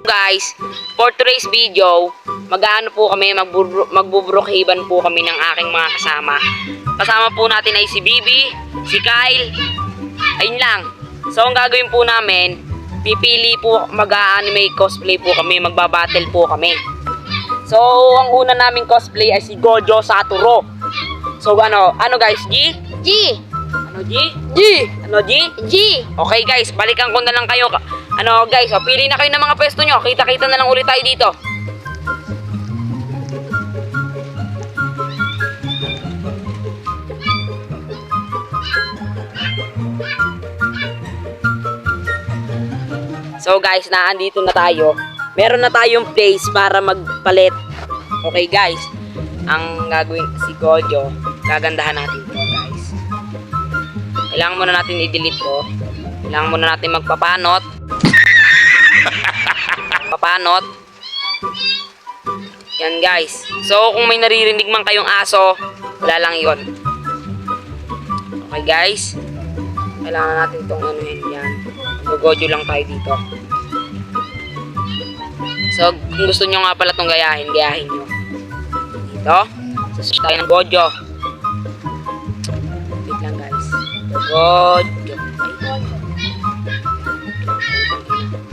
Guys, for today's video, mag-aano po kami, magbubrokhiban po kami ng aking mga kasama. Kasama po natin ay si Bibi, si Kyle, ayun lang. So ang gagawin po namin, pipili po, mag-anime cosplay po kami, magbabattle po kami. So ang una naming cosplay ay si Gojo Satoru. So ano guys, G? G! Ano G? G! Ano G? G! Okay guys, balikan ko na lang kayo. Ano guys, pili na kayo ng mga pwesto nyo. Kita-kita na lang ulit tayo dito. So guys, naandito na tayo. Meron na tayong place para magpalit. Okay guys, ang gagawin si Gojo, gagandahan natin ito guys. Kailangan muna natin i-delete to. Kailangan muna natin magpapanot. Papanot. Yan guys. So kung may naririnig man kayong aso, wala lang yon. Okay guys, kailangan natin itong anuhin yan. Gojo lang tayo dito. So kung gusto nyo nga pala itong gayahin nyo dito. Search tayo ng Gojo. Wait lang guys. Gojo.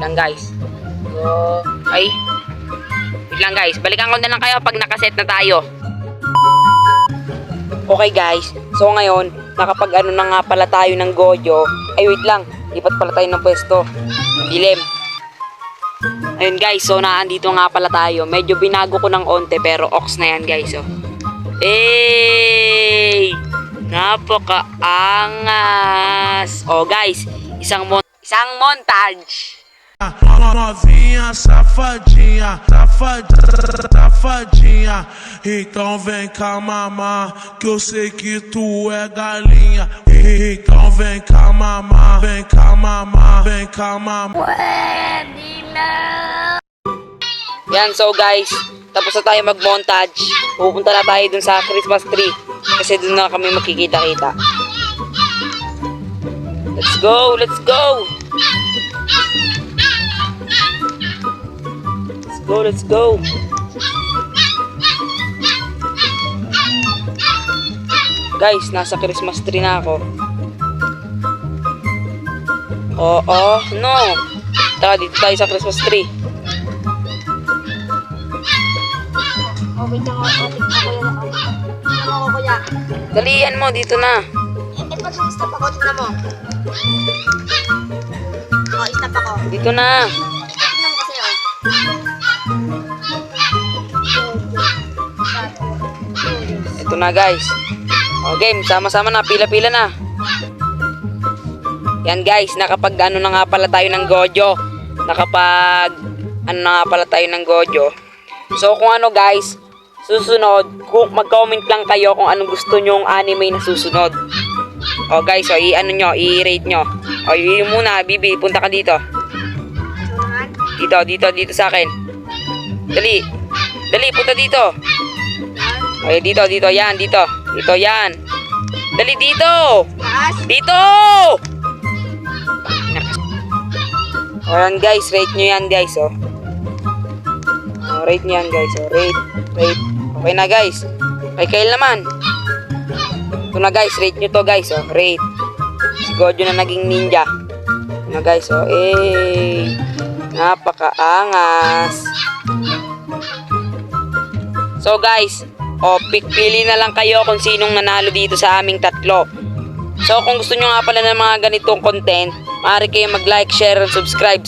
Lang guys. Ay. Wait lang guys. Balikan ko na lang kayo pag nakaset na tayo. Okay guys. So ngayon, nakapag-ano na nga pala tayo ng Gojo. Ay wait lang. Lipat pala tayo ng pwesto. Dilim. Ayun guys. So naandito nga pala tayo. Medyo binago ko ng onte pero ox na yan guys. Oh. Hey! Napaka-angas. Oh guys. Isang montage. Novinha, safadinha, safadinha. Então vem cá mamar, que eu sei que tu é galinha. Então vem cá mamar, vem cá mamar, vem cá mamar. Yan, so guys, tapos na tayo mag-montage. Pupunta na tayo dun sa Christmas tree. Kasi dun na kami makikita-kita. Let's go, let's go! Let's go. Guys, nasa Christmas tree na ako. Oo, no. Tara, dito tayo sa Christmas tree. Oh, wait lang ako. Ako, kuya. Dalian mo, dito na. Pag stop ako, tignan mo. Oh, stop ako. Dito na. Tignan mo kasi, oh. Ito na guys. O game, sama-sama na, pila-pila na. Yan guys, nakapag-ano na nga pala tayo ng Gojo. Ano na nga pala tayo ng Gojo. So kung ano guys, susunod, mag-comment lang kayo kung anong gusto nyong anime na susunod. O guys, so i-rate nyo. O yun muna, Bibi, punta ka dito. Dito sa akin. Dali, punta dito. Okay, dito, yan, dito, yan. Dali, dito! Dito! O yan guys, rate nyo yan guys, oh. Rate nyo yan guys, oh. Rate. Okay na guys. Kay Kyle naman. Ito na guys, rate nyo to guys, oh. Rate. Si Gojo na naging ninja. Ito na guys, oh. Napakaangas. So guys, pili na lang kayo kung sinong nanalo dito sa aming tatlo. So kung gusto nyo nga pala ng mga ganitong content, maaari kayo mag-like, share, and subscribe.